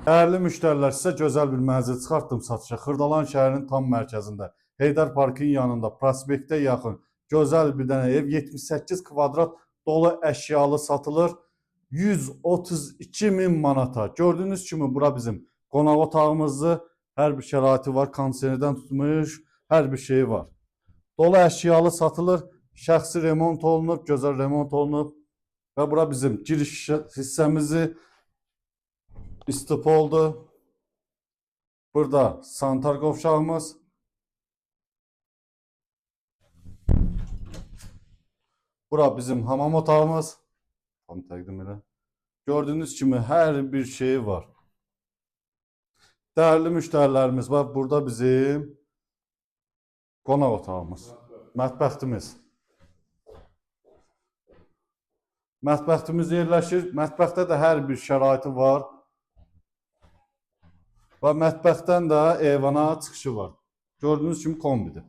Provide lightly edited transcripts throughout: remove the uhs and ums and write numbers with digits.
Dəyərli müştərilər, sizə gözəl bir mənzil çıxartdım satışa. Xırdalan şəhərinin tam mərkəzində, Heydər Parkın yanında, prospektə yaxın gözəl bir dənə ev, 78 kvadrat dolu əşyalı satılır. 132 min manata. Gördüyünüz kimi bura bizim qonaq otağımızdır. Hər bir şəraiti var, kondisionerdən tutmuş, hər bir şeyi var. Dolu əşyalı satılır, şəxsi remont olunub, gözəl remont olunub və bura bizim giriş hissəmizi istif oldu. Burada sanitar qovşağımız. Bura bizim hamam otağımız. Tam təqdim elə. Gördüyünüz kimi hər bir şey var. Dəyərli müştərilərimiz var. Burada bizim qonaq otağımız, mətbəxtimiz. Mətbəxtimiz yerləşir. Mətbəxtdə də hər bir şəraiti var. Və mətbəxtdən də eyvana çıxışı var. Gördüyünüz kimi kombidir.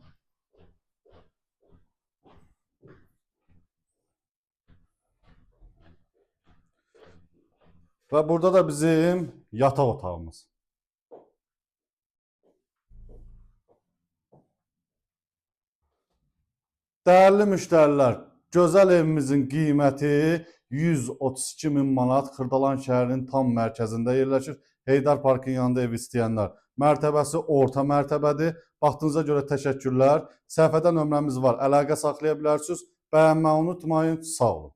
Və burada da bizim yataq otağımız. Dəyərli müştərilər, gözəl evimizin qiyməti 132 min manat, Xırdalan şəhərinin tam mərkəzində yerləşir. Heydər Parkın yanında ev istəyənlər. Mərtəbəsi orta mərtəbədir. Vaxtınıza görə təşəkkürlər. Səhifədə nömrəmiz var. Əlaqə saxlaya bilərsiniz. Bəyənməyi unutmayın. Sağ olun.